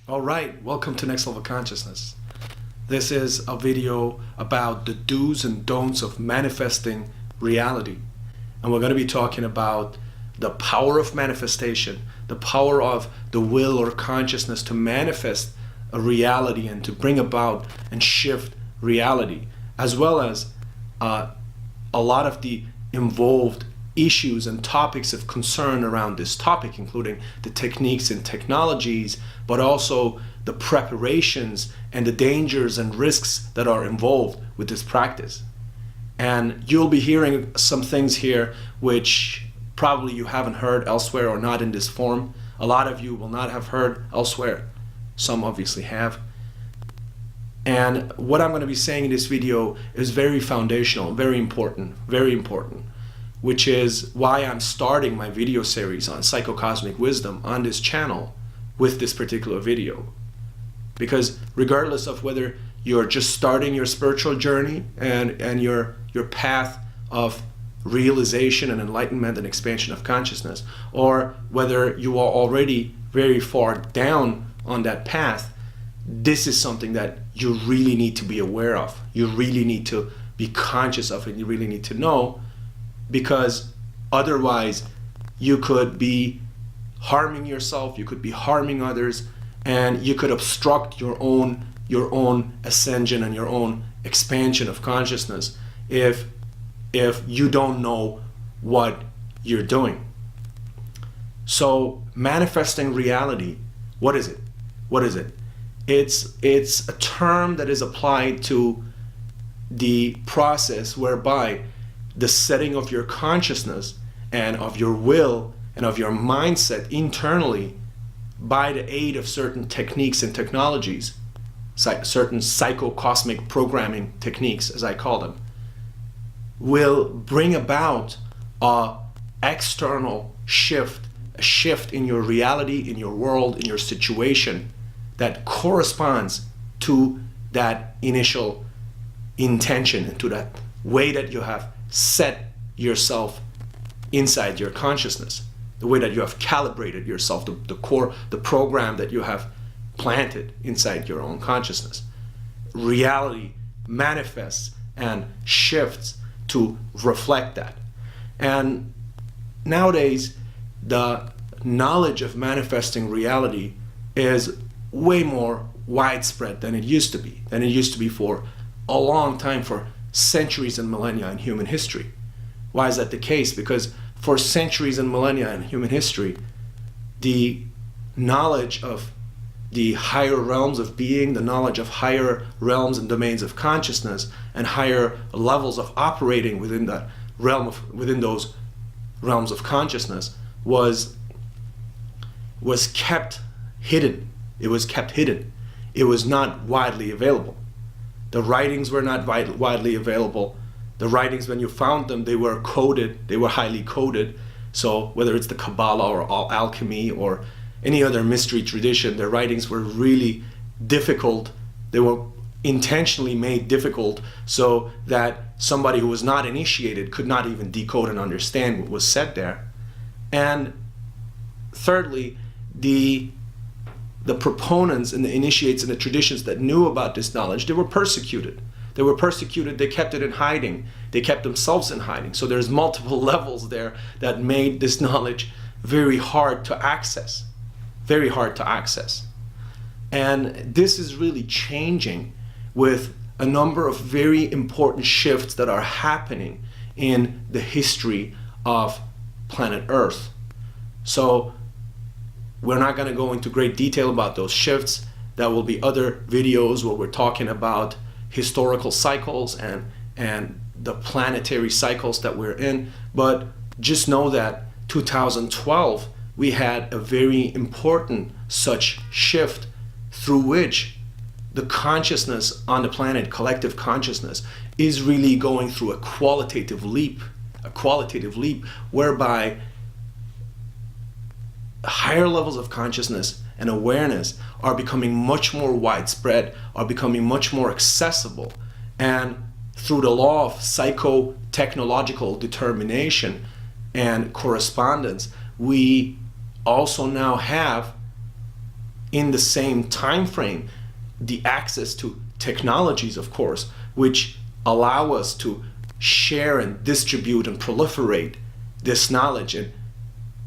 All right, welcome to Next Level Consciousness. This is a video about the do's and don'ts of manifesting reality. And we're going to be talking about the power of manifestation, the power of the will or consciousness to manifest a reality and to bring about and shift reality, as well as a lot of the involved issues and topics of concern around this topic, including the techniques and technologies, but also the preparations and the dangers and risks that are involved with this practice. And you'll be hearing some things here which probably you haven't heard elsewhere or not in this form. A lot of you will not have heard elsewhere. Some obviously have. And what I'm going to be saying in this video is very foundational, very important, which is why I'm starting my video series on psychocosmic wisdom on this channel with this particular video. Because regardless of whether you're just starting your spiritual journey and your path of realization and enlightenment and expansion of consciousness, or whether you are already very far down on that path, this is something that you really need to be aware of. You really need to be conscious of it. You really need to know, because otherwise you could be harming yourself, you could be harming others, and you could obstruct your own ascension and your own expansion of consciousness if you don't know what you're doing. So manifesting reality, what is it? What is it? It's a term that is applied to the process whereby the setting of your consciousness and of your will and of your mindset internally by the aid of certain techniques and technologies, certain psychocosmic programming techniques, as I call them, will bring about a external shift, a shift in your reality, in your world, in your situation that corresponds to that initial intention and to that way that you have set yourself inside your consciousness, the way that you have calibrated yourself, the program that you have planted inside your own consciousness. Reality manifests and shifts to reflect that. And nowadays, the knowledge of manifesting reality is way more widespread than it used to be for a long time, for centuries and millennia in human history. Why is that the case? Because for centuries and millennia in human history, the knowledge of the higher realms of being, the knowledge of higher realms and domains of consciousness, and higher levels of operating within that within those realms of consciousness was kept hidden. It was kept hidden. It was not widely available. The writings were not widely available. The writings, when you found them, they were coded, they were highly coded. So whether it's the Kabbalah or alchemy or any other mystery tradition, their writings were really difficult. They were intentionally made difficult so that somebody who was not initiated could not even decode and understand what was said there. And thirdly, the proponents and the initiates and the traditions that knew about this knowledge, they were persecuted. They were persecuted, they kept it in hiding. They kept themselves in hiding. So there's multiple levels there that made this knowledge very hard to access. Very hard to access. And this is really changing with a number of very important shifts that are happening in the history of planet Earth. So we're not going to go into great detail about those shifts. There will be other videos where we're talking about historical cycles and the planetary cycles that we're in. But just know that 2012, we had a very important such shift through which the consciousness on the planet, collective consciousness, is really going through a qualitative leap whereby higher levels of consciousness and awareness are becoming much more widespread, are becoming much more accessible. And through the law of psychotechnological determination and correspondence, we also now have in the same time frame the access to technologies, of course, which allow us to share and distribute and proliferate this knowledge in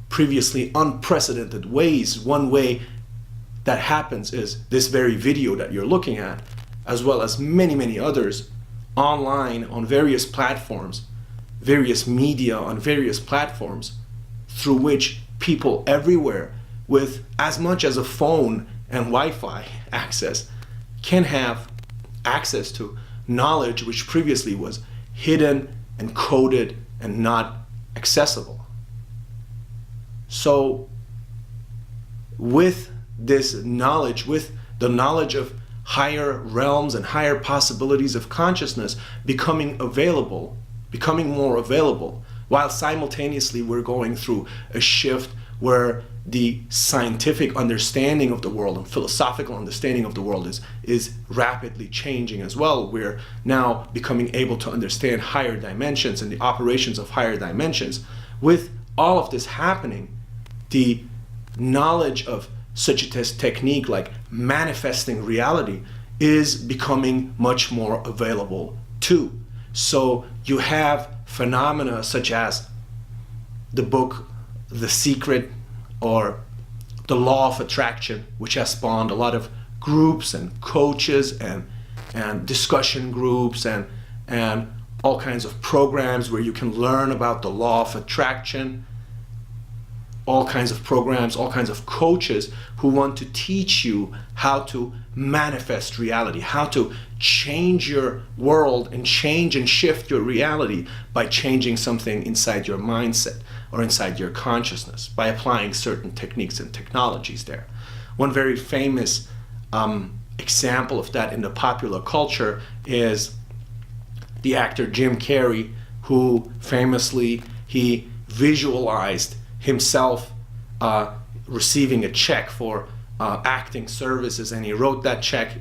previously unprecedented ways. One way that happens is this very video that you're looking at, as well as many, many others online on various platforms, various media on various platforms, through which people everywhere with as much as a phone and Wi-Fi access can have access to knowledge which previously was hidden and coded and not accessible. So with this knowledge, with the knowledge of higher realms and higher possibilities of consciousness becoming more available, while simultaneously we're going through a shift where the scientific understanding of the world and philosophical understanding of the world is rapidly changing as well. We're now becoming able to understand higher dimensions and the operations of higher dimensions. With all of this happening, the knowledge of such a technique like manifesting reality is becoming much more available too. So you have phenomena such as the book The Secret, or the Law of Attraction, which has spawned a lot of groups and coaches and discussion groups and all kinds of programs where you can learn about the law of attraction, all kinds of programs, all kinds of coaches who want to teach you how to manifest reality, how to change your world and change and shift your reality by changing something inside your mindset or inside your consciousness, by applying certain techniques and technologies there. One very famous example of that in the popular culture is the actor Jim Carrey, who famously, he visualized himself receiving a check for acting services, and he wrote that check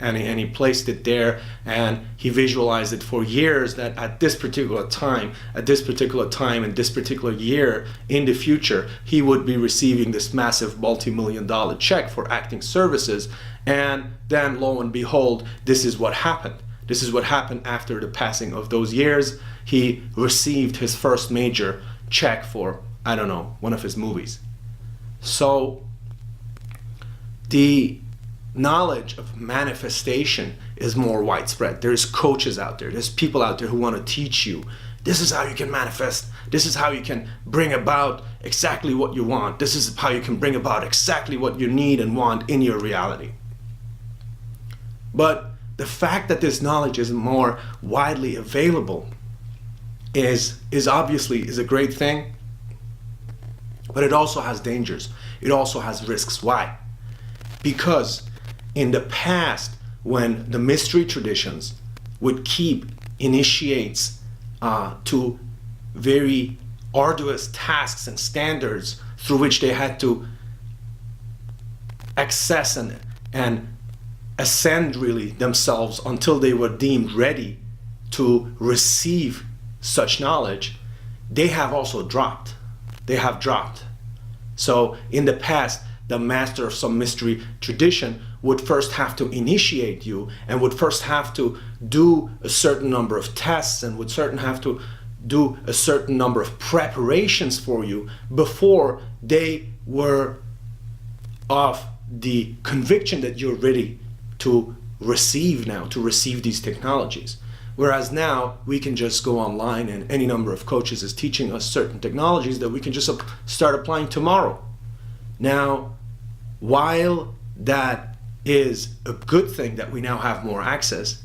and he placed it there, and he visualized it for years that at this particular time, and this particular year in the future, he would be receiving this massive multi-million-dollar check for acting services. And then lo and behold, this is what happened. This is what happened after the passing of those years. He received his first major check for, I don't know, one of his movies. So the knowledge of manifestation is more widespread. There's coaches out there, there's people out there who want to teach you, this is how you can manifest, this is how you can bring about exactly what you want, this is how you can bring about exactly what you need and want in your reality. But the fact that this knowledge is more widely available is obviously a great thing, but it also has dangers. It also has risks. Why? Because in the past, when the mystery traditions would keep initiates to very arduous tasks and standards through which they had to access and ascend really themselves until they were deemed ready to receive such knowledge, they have also dropped. They have dropped. So in the past, the master of some mystery tradition would first have to initiate you and would first have to do a certain number of tests and would have to do a certain number of preparations for you before they were of the conviction that you're ready to receive these technologies. Whereas now we can just go online and any number of coaches is teaching us certain technologies that we can just start applying tomorrow. Now, while that is a good thing that we now have more access,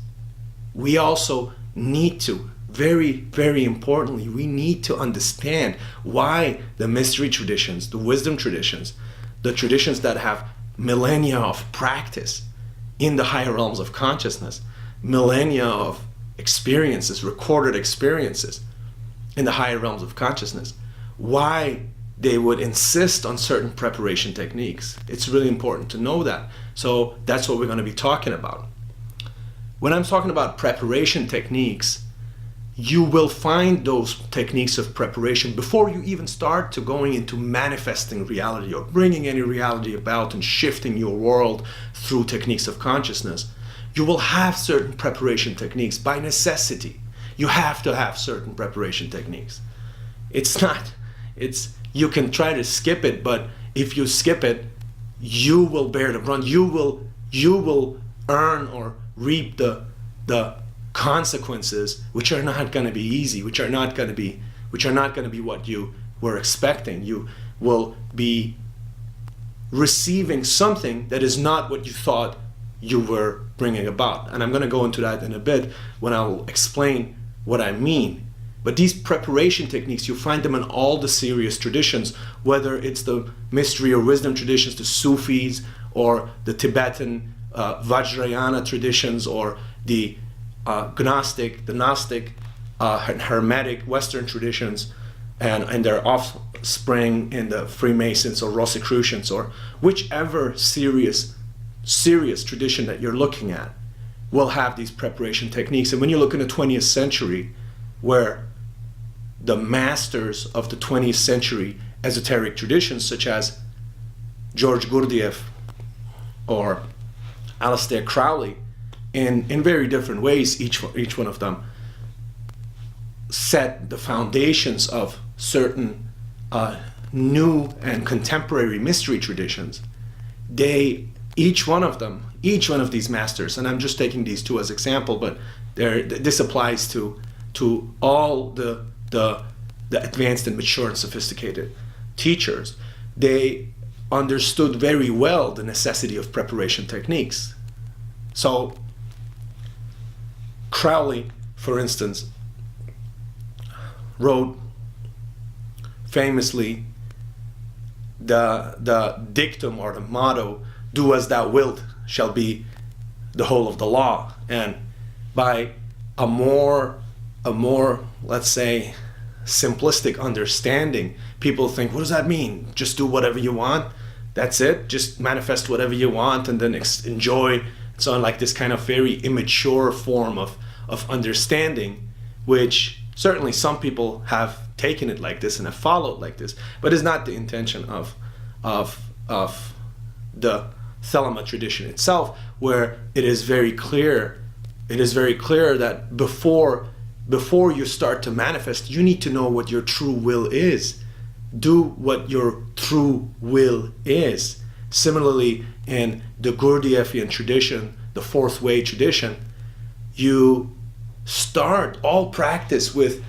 we also need to, very, very importantly, we need to understand why the mystery traditions, the wisdom traditions, the traditions that have millennia of practice in the higher realms of consciousness, millennia of experiences, recorded experiences in the higher realms of consciousness, why they would insist on certain preparation techniques. It's really important to know that. So that's what we're going to be talking about. When I'm talking about preparation techniques, you will find those techniques of preparation before you even start to going into manifesting reality or bringing any reality about and shifting your world through techniques of consciousness. You will have certain preparation techniques by necessity. You have to have certain preparation techniques. You can try to skip it, but if you skip it, you will bear the brunt. You will earn or reap the consequences, which are not going to be easy, which are not going to be what you were expecting. You will be receiving something that is not what you thought you were bringing about. And I'm going to go into that in a bit when I'll explain what I mean. But these preparation techniques, you find them in all the serious traditions, whether it's the mystery or wisdom traditions, the Sufis, or the Tibetan Vajrayana traditions, or the Gnostic, and Hermetic Western traditions, and their offspring in the Freemasons or Rosicrucians, or whichever serious tradition that you're looking at will have these preparation techniques. And when you look in the 20th century, where the masters of the 20th century esoteric traditions, such as George Gurdjieff or Aleister Crowley, in very different ways, each one of them set the foundations of certain new and contemporary mystery traditions. Each one of these masters, and I'm just taking these two as example, but this applies to all the advanced and mature and sophisticated teachers. They understood very well the necessity of preparation techniques. So Crowley, for instance, wrote famously the dictum or the motto, "Do as thou wilt shall be the whole of the law." And by a more, let's say, simplistic understanding, people think, what does that mean? Just do whatever you want? That's it? Just manifest whatever you want and then enjoy? It's on like this kind of very immature form of understanding, which certainly some people have taken it like this and have followed like this, but is not the intention of the Thelema tradition itself, where it is very clear that before you start to manifest, you need to know what your true will is. Do what your true will is. Similarly, in the Gurdjieffian tradition, the fourth way tradition, you start all practice with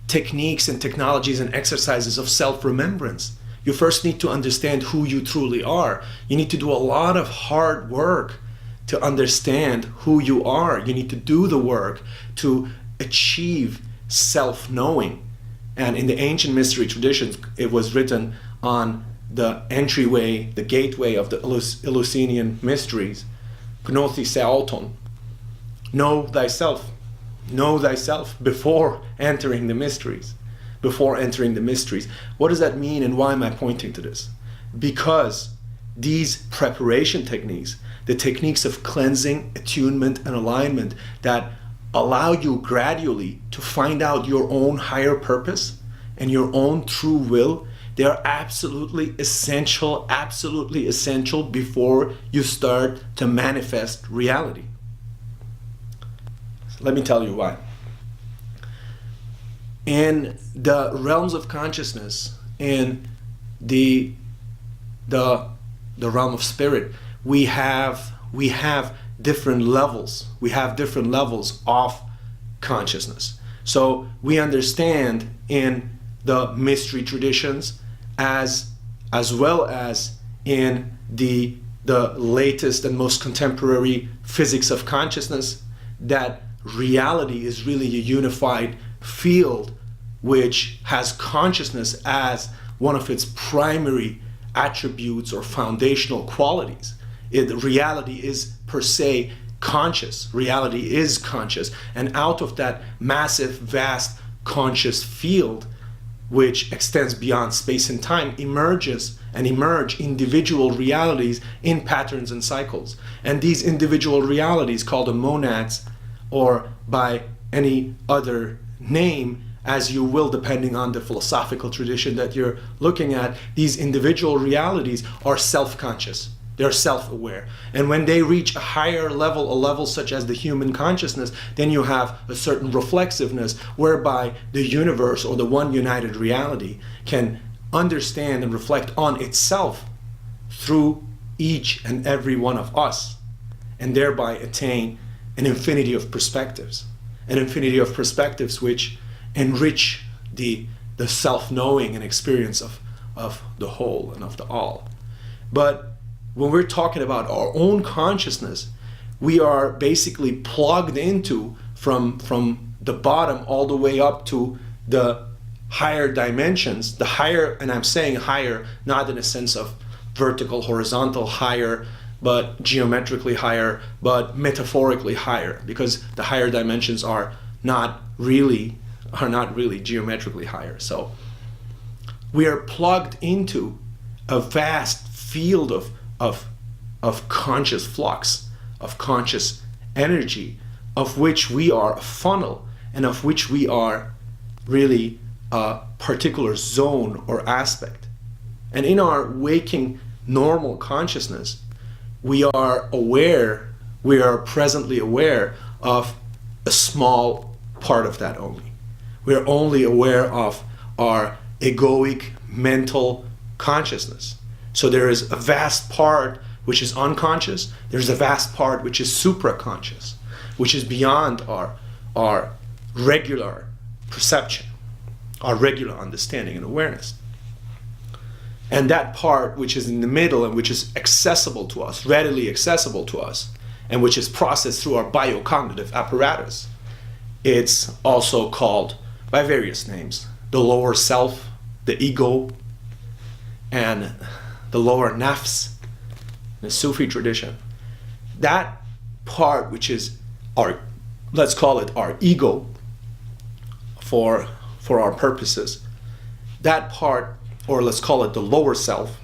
techniques and technologies and exercises of self-remembrance. You first need to understand who you truly are. You need to do a lot of hard work to understand who you are. You need to do the work to achieve self-knowing. And in the ancient mystery traditions, it was written on the entryway, the gateway of the Eleusinian mysteries, Gnothi se auton. Know thyself before entering the mysteries. What does that mean, and why am I pointing to this? Because these preparation techniques, the techniques of cleansing, attunement, and alignment that allow you gradually to find out your own higher purpose and your own true will, they are absolutely essential before you start to manifest reality. So let me tell you why. In the realms of consciousness, in the realm of spirit, we have different levels. We have different levels of consciousness. So we understand in the mystery traditions, as well as in the latest and most contemporary physics of consciousness, that reality is really a unified field which has consciousness as one of its primary attributes or foundational qualities. Reality is per se conscious. Reality is conscious. And out of that massive, vast conscious field, which extends beyond space and time, emerge individual realities in patterns and cycles. And these individual realities, called the monads, or by any other name as you will, depending on the philosophical tradition that you're looking at. These individual realities are self-conscious. They're self-aware. And when they reach a higher level, a level such as the human consciousness, then you have a certain reflexiveness whereby the universe or the one united reality can understand and reflect on itself through each and every one of us, and thereby attain an infinity of perspectives. An infinity of perspectives which enrich the self-knowing and experience of the whole and of the all. But when we're talking about our own consciousness, we are basically plugged into from the bottom all the way up to the higher dimensions, the higher, and I'm saying higher, not in a sense of vertical, horizontal higher, but geometrically higher, but metaphorically higher, because the higher dimensions are not really geometrically higher. So we are plugged into a vast field of conscious flux, of conscious energy, of which we are a funnel, and of which we are really a particular zone or aspect. And in our waking normal consciousness, we are presently aware of a small part of that only. We are only aware of our egoic mental consciousness. So there is a vast part which is unconscious, there's a vast part which is supraconscious, which is beyond our regular perception, our regular understanding and awareness. And that part which is in the middle and which is accessible to us, readily accessible to us, and which is processed through our biocognitive apparatus, it's also called by various names: the lower self, the ego, and the lower nafs in the Sufi tradition. That part which is our, let's call it our ego for our purposes, that part, or let's call it the lower self,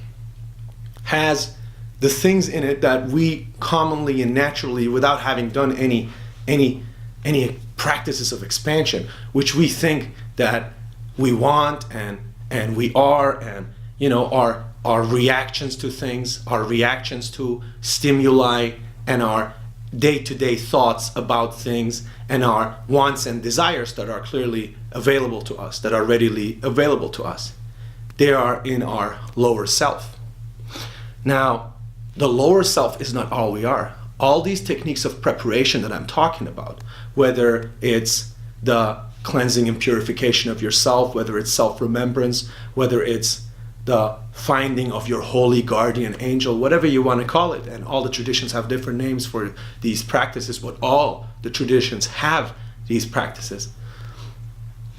has the things in it that we commonly and naturally, without having done any practices of expansion, which we think that we want and we are, and our reactions to things, our reactions to stimuli, and our day-to-day thoughts about things, and our wants and desires that are clearly available to us, that are readily available to us. They are in our lower self. Now, the lower self is not all we are. All these techniques of preparation that I'm talking about, whether it's the cleansing and purification of yourself, whether it's self-remembrance, whether it's the finding of your holy guardian angel, whatever you want to call it, and all the traditions have different names for these practices, but all the traditions have these practices.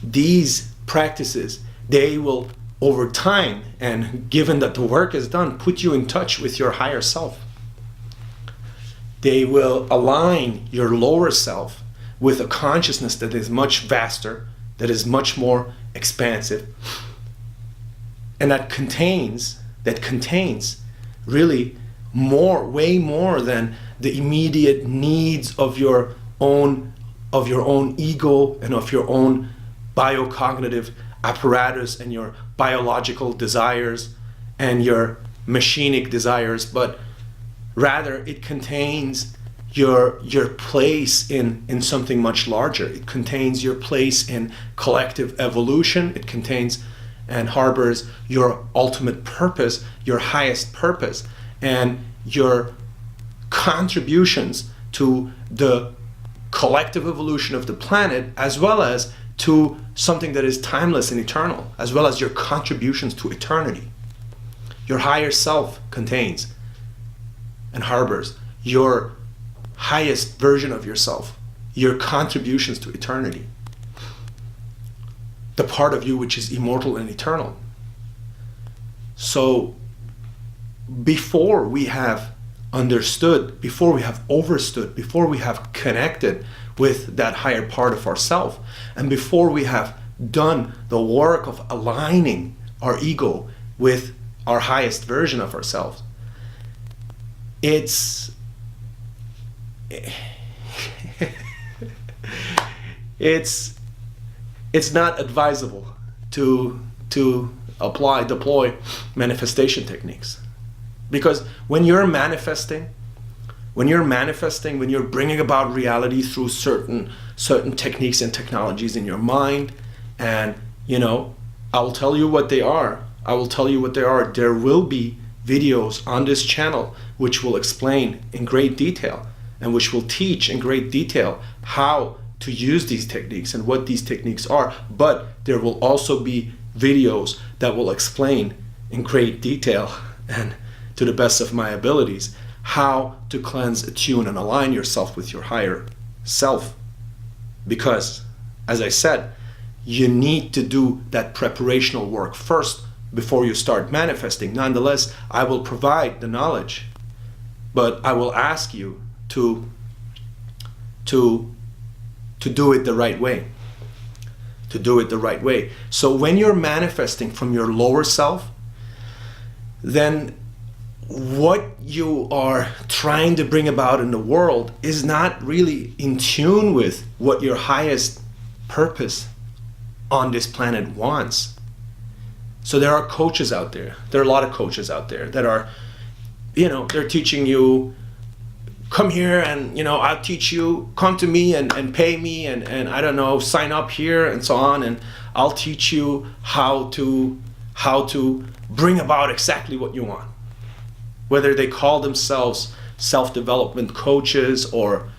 These practices, they will, over time, and given that the work is done, put you in touch with your higher self. They will align your lower self with a consciousness that is much vaster, that is much more expansive, and that contains really way more than the immediate needs of your own ego and of your own biocognitive apparatus and your biological desires and your machinic desires, but rather it contains your place in something much larger. It contains your place in collective evolution. It contains and harbors your ultimate purpose, your highest purpose, and your contributions to the collective evolution of the planet, as well as to something that is timeless and eternal, as well as your contributions to eternity. Your higher self contains and harbors your highest version of yourself, your contributions to eternity, the part of you which is immortal and eternal. So before we have understood, before we have overstood, before we have connected with that higher part of ourself, and before we have done the work of aligning our ego with our highest version of ourselves, it's not advisable to deploy manifestation techniques. Because when you're manifesting, when you're bringing about reality through certain techniques and technologies in your mind, and I will tell you what they are. There will be videos on this channel which will explain in great detail and which will teach in great detail how to use these techniques and what these techniques are. But there will also be videos that will explain in great detail and to the best of my abilities how to cleanse, attune, and align yourself with your higher self. Because, as I said, you need to do that preparational work first before you start manifesting. Nonetheless, I will provide the knowledge, but I will ask you to do it the right way. To do it the right way. So when you're manifesting from your lower self, then what you are trying to bring about in the world is not really in tune with what your highest purpose on this planet wants. So there are coaches out there. There are a lot of coaches out there that are, they're teaching you, come here and, I'll teach you, come to me and pay me and I don't know, sign up here and so on, and I'll teach you how to bring about exactly what you want. Whether they call themselves self-development coaches or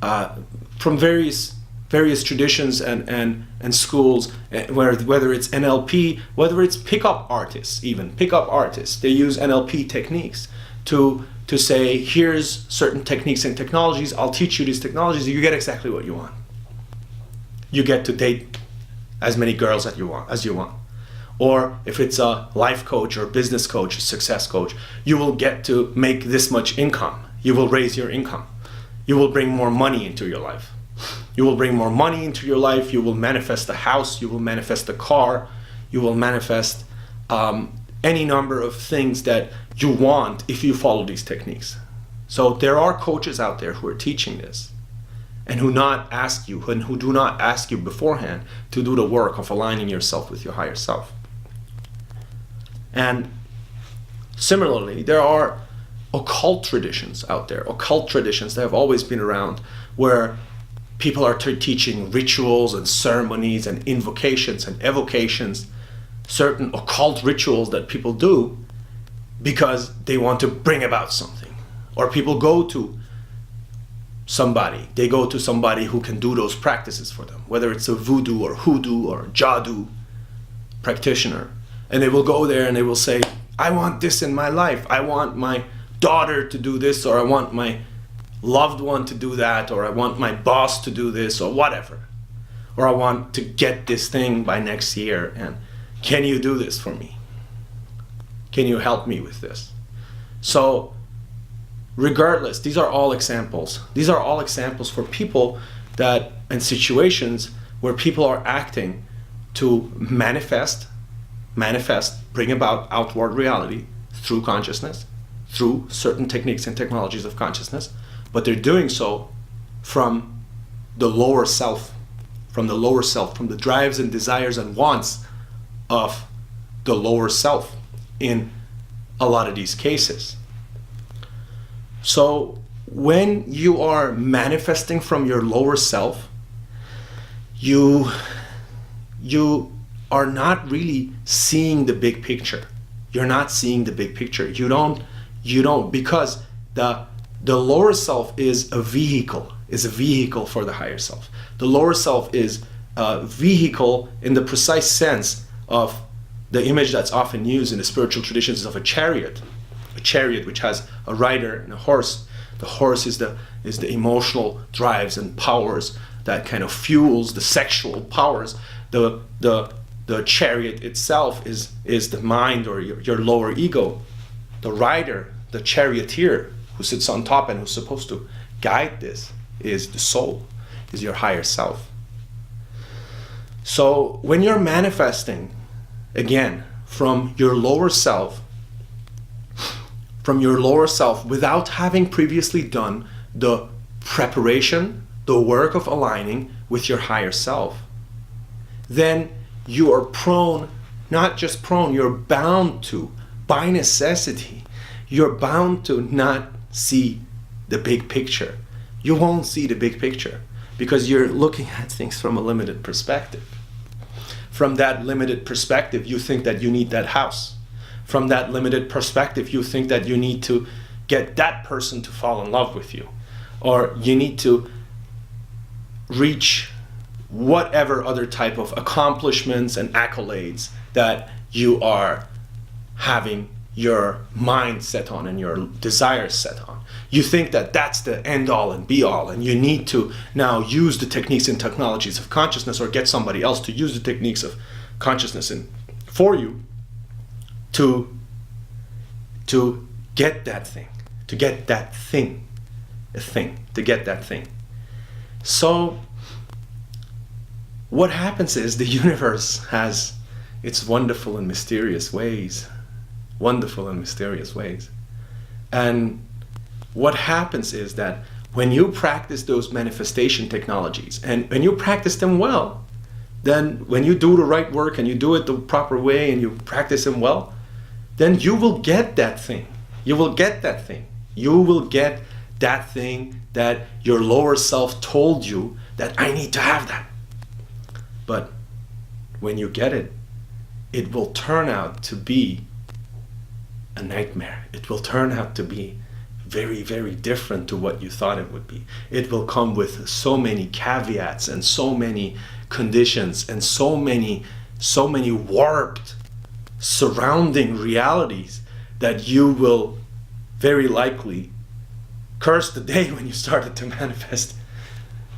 from various traditions and schools, whether it's NLP, whether it's pickup artists, they use NLP techniques to say, here's certain techniques and technologies, I'll teach you these technologies, you get exactly what you want. You get to date as many girls as you want. Or if it's a life coach or business coach, success coach, you will get to make this much income. You will raise your income. You will bring more money into your life. You will bring more money into your life. You will manifest a house. You will manifest a car. You will manifest any number of things that you want if you follow these techniques. So there are coaches out there who are teaching this and who do not ask you beforehand to do the work of aligning yourself with your higher self. And similarly, there are occult traditions out there, that have always been around, where people are teaching rituals and ceremonies and invocations and evocations, certain occult rituals that people do because they want to bring about something. Or people go to somebody who can do those practices for them, whether it's a voodoo or hoodoo or jadoo practitioner. And they will go there and they will say, I want this in my life. I want my daughter to do this, or I want my loved one to do that, or I want my boss to do this, or whatever. Or I want to get this thing by next year, and can you do this for me? Can you help me with this? So regardless, these are all examples. These are all examples for people and situations where people are acting to manifest, bring about outward reality through consciousness, through certain techniques and technologies of consciousness, but they're doing so from the lower self, from the drives and desires and wants of the lower self in a lot of these cases. So when you are manifesting from your lower self, you are not really seeing the big picture. You're not seeing the big picture. You don't, because the lower self is a vehicle for the higher self. The lower self is a vehicle in the precise sense of the image that's often used in the spiritual traditions of a chariot which has a rider and a horse. The horse is the emotional drives and powers that kind of fuels the sexual powers. The chariot itself is the mind or your lower ego. The rider, the charioteer who sits on top and who's supposed to guide this, is the soul, is your higher self. So when you're manifesting, again, from your lower self, without having previously done the preparation, the work of aligning with your higher self, then you are prone, not just prone, you're bound to, by necessity, you're bound to not see the big picture. You won't see the big picture because you're looking at things from a limited perspective. From that limited perspective, you think that you need that house. From that limited perspective, you think that you need to get that person to fall in love with you, or you need to reach whatever other type of accomplishments and accolades that you are having your mind set on and your desires set on. You think that that's the end all and be all, and you need to now use the techniques and technologies of consciousness, or get somebody else to use the techniques of consciousness for you to get that thing, to get that thing, to get that thing. So what happens is the universe has its wonderful and mysterious ways. And what happens is that when you practice those manifestation technologies, and when you practice them well, then when you do the right work and you do it the proper way and you practice them well, then you will get that thing. You will get that thing. You will get that thing that your lower self told you that I need to have that. But when you get it, it will turn out to be a nightmare. It will turn out to be very, very different to what you thought it would be. It will come with so many caveats and so many conditions and so many warped surrounding realities that you will very likely curse the day when you started to manifest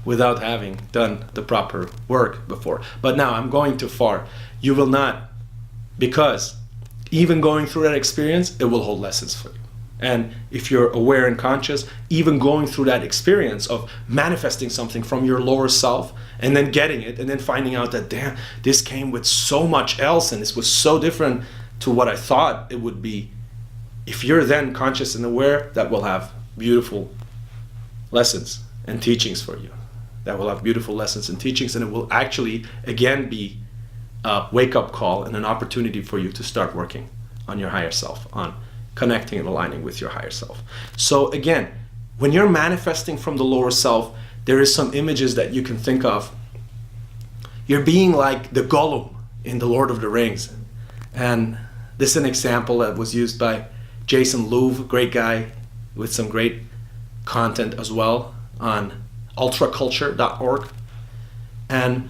without having done the proper work before. But now I'm going too far. You will not, because even going through that experience, it will hold lessons for you. And if you're aware and conscious, even going through that experience of manifesting something from your lower self and then getting it and then finding out that, damn, this came with so much else and this was so different to what I thought it would be. If you're then conscious and aware, that will have beautiful lessons and teachings for you. That will have beautiful lessons and teachings, and it will actually, again, be a wake-up call and an opportunity for you to start working on your higher self, on connecting and aligning with your higher self. So again, when you're manifesting from the lower self, there is some images that you can think of. You're being like the Gollum in The Lord of the Rings. And this is an example that was used by Jason Louv, great guy with some great content as well on ultraculture.org. And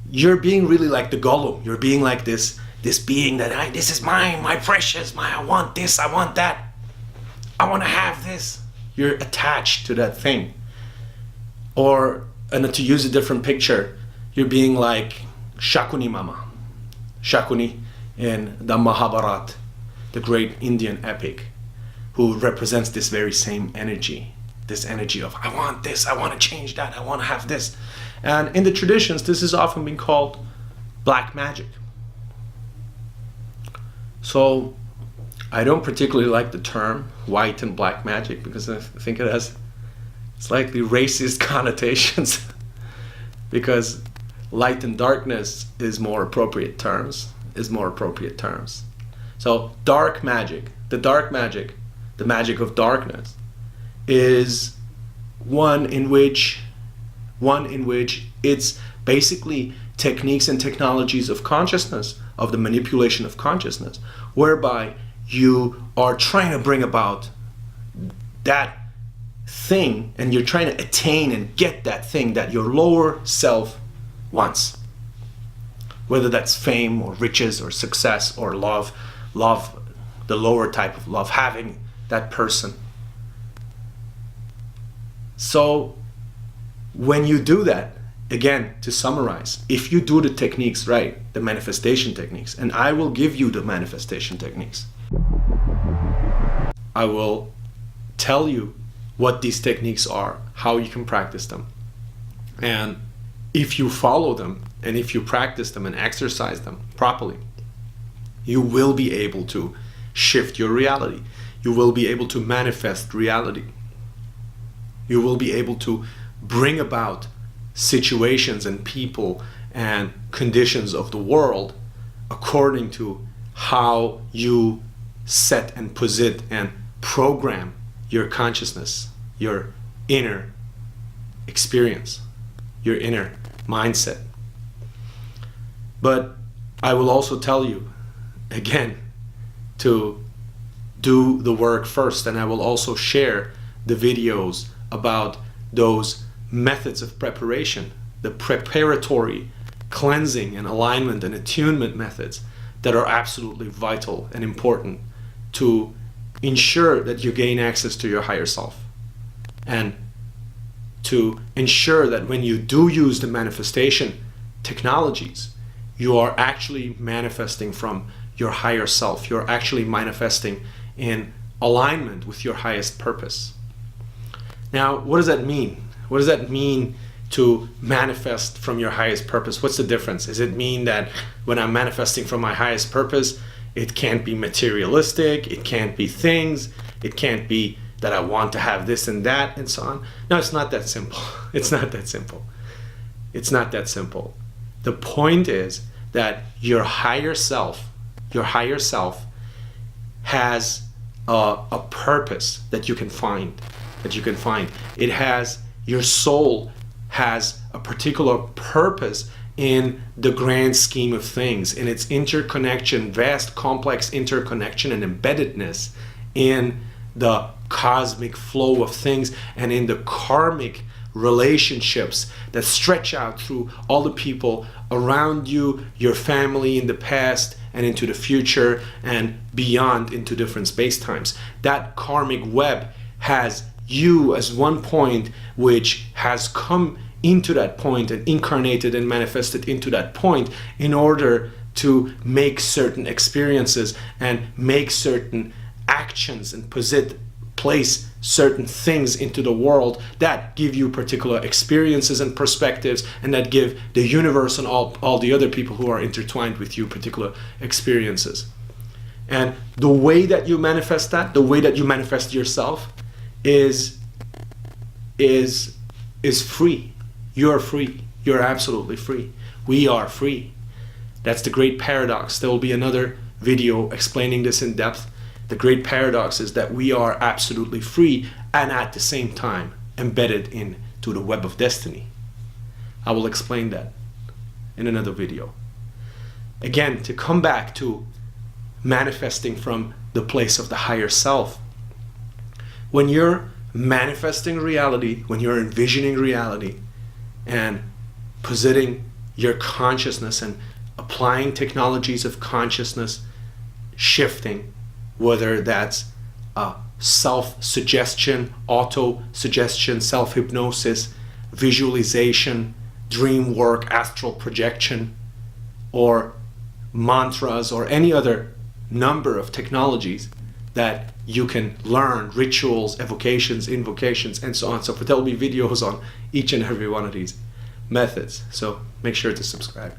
you're being really like the Gollum. You're being like this being that, this is mine, my precious, I want this, I want that, I want to have this. You're attached to that thing. Or, and to use a different picture, you're being like Shakuni Mama. Shakuni in the Mahabharata, the great Indian epic, who represents this very same energy. This energy of, I want this, I want to change that, I want to have this. And in the traditions, this has often been called black magic. So I don't particularly like the term white and black magic because I think it has slightly racist connotations because light and darkness is more appropriate terms, So dark magic, the magic of darkness, is one in which it's basically techniques and technologies of consciousness, of the manipulation of consciousness, whereby you are trying to bring about that thing and you're trying to attain and get that thing that your lower self wants. Whether that's fame or riches or success or love, the lower type of love, having that person. So when you do that, again, to summarize, if you do the techniques right, the manifestation techniques, and I will give you the manifestation techniques. I will tell you what these techniques are, how you can practice them. And if you follow them, and if you practice them and exercise them properly, you will be able to shift your reality. You will be able to manifest reality. You will be able to bring about situations and people and conditions of the world according to how you set and posit and program your consciousness, your inner experience, your inner mindset. But I will also tell you, again, to do the work first, and I will also share the videos about those methods of preparation, the preparatory cleansing and alignment and attunement methods that are absolutely vital and important to ensure that you gain access to your higher self, and to ensure that when you do use the manifestation technologies, you are actually manifesting from your higher self. You're actually manifesting in alignment with your highest purpose. Now, what does that mean? What does that mean to manifest from your highest purpose? What's the difference? Does it mean that when I'm manifesting from my highest purpose, it can't be materialistic, it can't be things, it can't be that I want to have this and that and so on? No, it's not that simple. It's not that simple. It's not that simple. The point is that your higher self has a purpose that you can find, It has, your soul has a particular purpose in the grand scheme of things, in its interconnection, vast, complex interconnection and embeddedness in the cosmic flow of things and in the karmic relationships that stretch out through all the people around you, your family in the past and into the future and beyond into different space-times. That karmic web has you as one point which has come into that point and incarnated and manifested into that point in order to make certain experiences and make certain actions and place certain things into the world that give you particular experiences and perspectives, and that give the universe and all the other people who are intertwined with you particular experiences. And the way that you manifest that, the way that you manifest yourself is free. You're free. You're absolutely free. We are free. That's the great paradox. There will be another video explaining this in depth. The great paradox is that we are absolutely free and at the same time embedded into the web of destiny. I will explain that in another video. Again, to come back to manifesting from the place of the higher self. When you're manifesting reality, when you're envisioning reality and positing your consciousness and applying technologies of consciousness shifting, whether that's self-suggestion, auto-suggestion, self-hypnosis, visualization, dream work, astral projection, or mantras, or any other number of technologies that you can learn, rituals, evocations, invocations, and so on and so forth. There will be videos on each and every one of these methods, so make sure to subscribe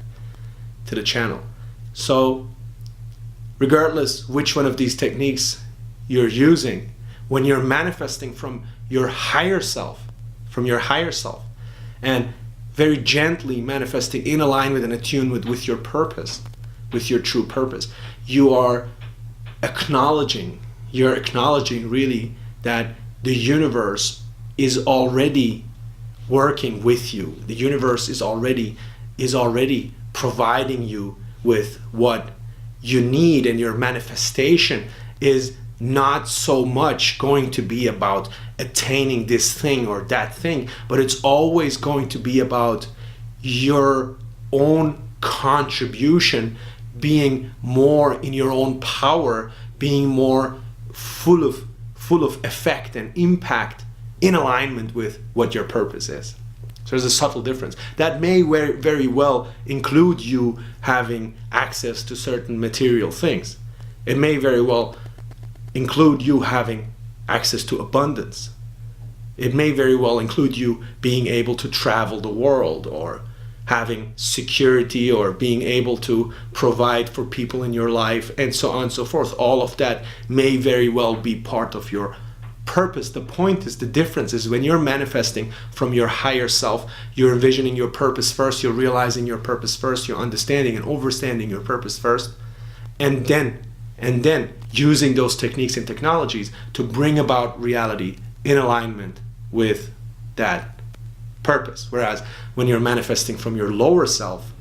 to the channel. So regardless which one of these techniques you're using, when you're manifesting from your higher self, and very gently manifesting in alignment and attuned with your purpose, with your true purpose, you're acknowledging really that the universe is already working with you. The universe is already providing you with what you need, and your manifestation is not so much going to be about attaining this thing or that thing, but it's always going to be about your own contribution, being more in your own power, being more full of effect and impact in alignment with what your purpose is. So there's a subtle difference. That may very well include you having access to certain material things. It may very well include you having access to abundance. It may very well include you being able to travel the world, or having security, or being able to provide for people in your life, and so on and so forth. All of that may very well be part of your purpose, the point is, the difference is when you're manifesting from your higher self, you're envisioning your purpose first, you're realizing your purpose first, you're understanding and overstanding your purpose first, and then using those techniques and technologies to bring about reality in alignment with that purpose. Whereas when you're manifesting from your lower self,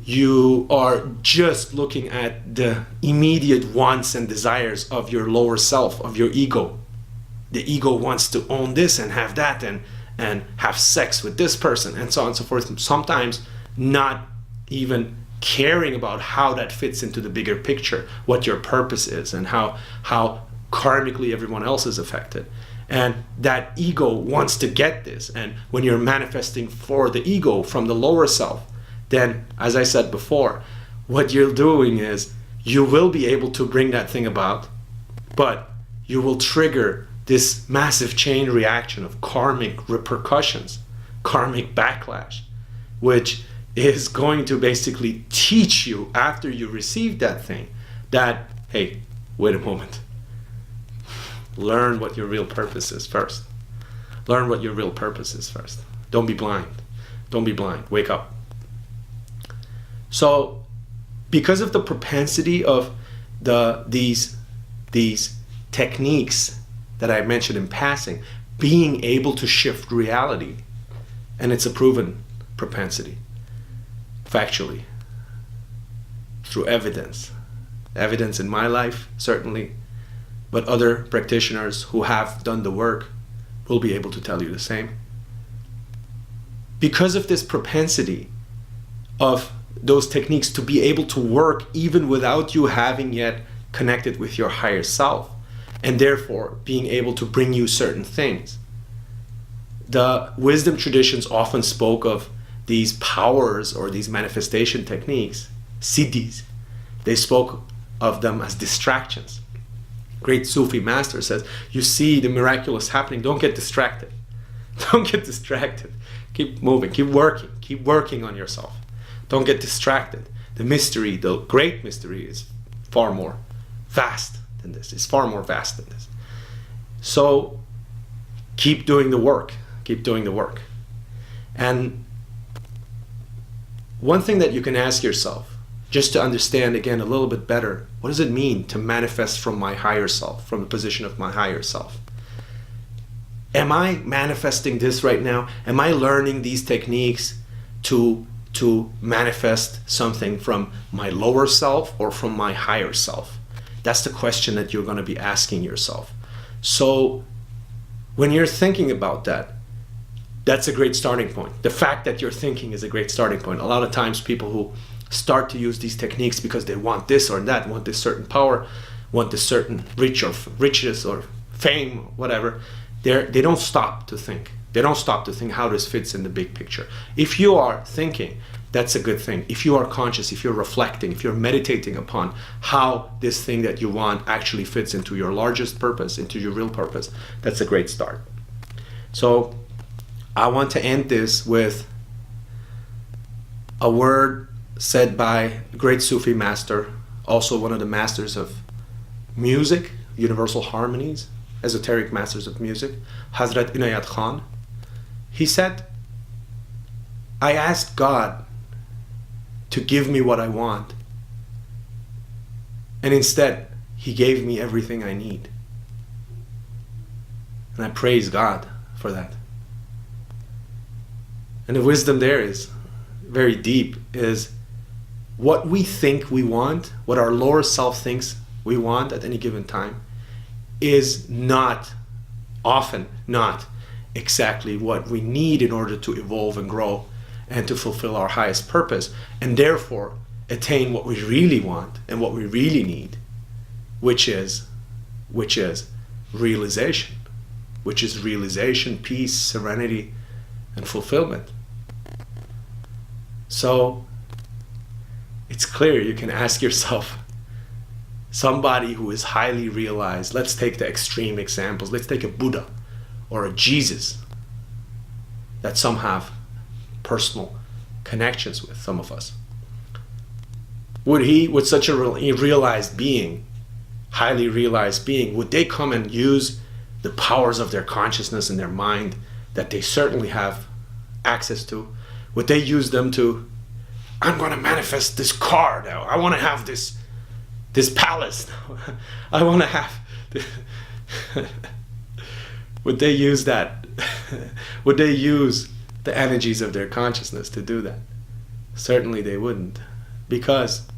you are just looking at the immediate wants and desires of your lower self, of your ego. The ego wants to own this and have that and have sex with this person and so on and so forth. Sometimes not even caring about how that fits into the bigger picture, what your purpose is and how karmically everyone else is affected. And that ego wants to get this. And when you're manifesting for the ego from the lower self, then, as I said before, what you're doing is you will be able to bring that thing about, but you will trigger this massive chain reaction of karmic repercussions, karmic backlash, which is going to basically teach you after you receive that thing that, hey, wait a moment. Learn what your real purpose is first. Learn what your real purpose is first. Don't be blind. Don't be blind. Wake up. So, because of the propensity of these techniques that I mentioned in passing, being able to shift reality, and it's a proven propensity, factually, through evidence in my life, certainly, but other practitioners who have done the work will be able to tell you the same. Because of this propensity of those techniques to be able to work even without you having yet connected with your higher self, and therefore being able to bring you certain things. The wisdom traditions often spoke of these powers or these manifestation techniques, siddhis. They spoke of them as distractions. Great Sufi master says, you see the miraculous happening, don't get distracted. Don't get distracted. Keep moving, keep working on yourself. Don't get distracted. The mystery, the great mystery, is far more vast than this. It's far more vast than this. So keep doing the work. Keep doing the work. And one thing that you can ask yourself, just to understand again a little bit better, what does it mean to manifest from my higher self, from the position of my higher self? Am I manifesting this right now? Am I learning these techniques to manifest something from my lower self or from my higher self? That's the question that you're going to be asking yourself. So when you're thinking about that, that's a great starting point. The fact that you're thinking is a great starting point. A lot of times people who start to use these techniques because they want this or that, want this certain power, want this certain riches or fame, whatever, they don't stop to think. They don't stop to think how this fits in the big picture. If you are thinking, that's a good thing. If you are conscious, if you're reflecting, if you're meditating upon how this thing that you want actually fits into your largest purpose, into your real purpose, that's a great start. So I want to end this with a word said by a great Sufi master, also one of the masters of music, universal harmonies, esoteric masters of music, Hazrat Inayat Khan. He said, I asked God to give me what I want, and instead he gave me everything I need. And I praise God for that. And the wisdom there is very deep, is what we think we want, what our lower self thinks we want at any given time, is often not exactly what we need in order to evolve and grow and to fulfill our highest purpose, and therefore attain what we really want and what we really need, which is realization, peace, serenity, and fulfillment. So it's clear, you can ask yourself, somebody who is highly realized, let's take the extreme examples, let's take a Buddha or a Jesus that some have personal connections with, some of us. Would such a realized being, highly realized being, would they come and use the powers of their consciousness and their mind that they certainly have access to, would they use them to, I'm going to manifest this car now, I want to have this palace now, I want to have would they use that? Would they use the energies of their consciousness to do that? Certainly they wouldn't, because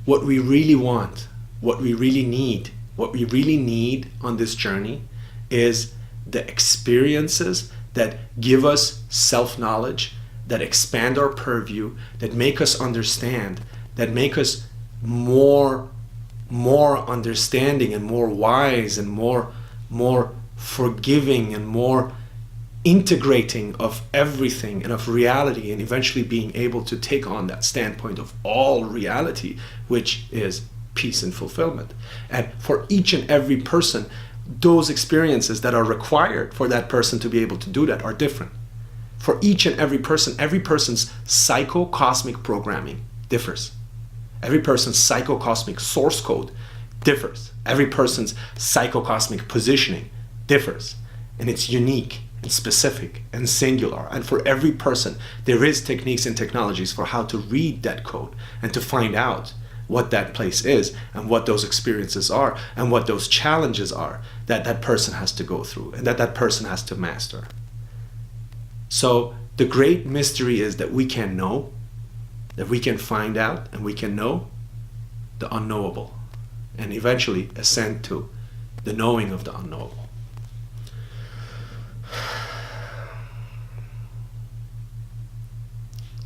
what we really want, what we really need on this journey is the experiences that give us self-knowledge, that expand our purview, that make us understand, that make us more understanding and more wise and more forgiving and more integrating of everything and of reality, and eventually being able to take on that standpoint of all reality, which is peace and fulfillment. And for each and every person, those experiences that are required for that person to be able to do that are different. For each and every person's psycho-cosmic programming differs. Every person's psycho-cosmic source code differs. Every person's psycho-cosmic positioning differs. And it's unique and specific and singular. And for every person, there is techniques and technologies for how to read that code and to find out what that place is and what those experiences are and what those challenges are that that person has to go through and that that person has to master. So the great mystery is that we can know, that we can find out, and we can know the unknowable and eventually ascend to the knowing of the unknowable.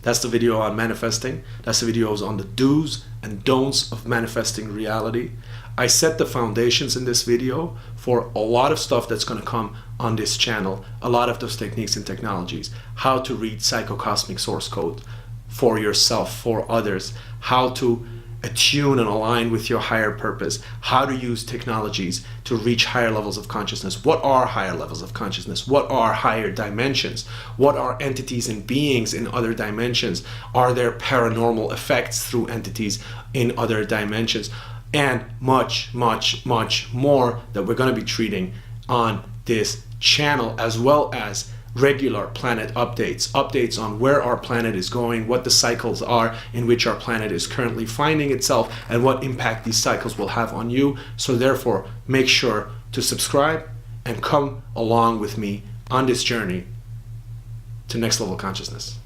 That's the video on manifesting. That's the videos on the do's and don'ts of manifesting reality. I set the foundations in this video for a lot of stuff that's going to come on this channel. A lot of those techniques and technologies. How to read psychocosmic source code for yourself, for others. How to attune and align with your higher purpose. How to use technologies to reach higher levels of consciousness. What are higher levels of consciousness? What are higher dimensions? What are entities and beings in other dimensions? Are there paranormal effects through entities in other dimensions? And much, much, much more that we're going to be treating on this channel, as well as regular planet updates on where our planet is going, what the cycles are in which our planet is currently finding itself, and what impact these cycles will have on you. So therefore, make sure to subscribe and come along with me on this journey to next level consciousness.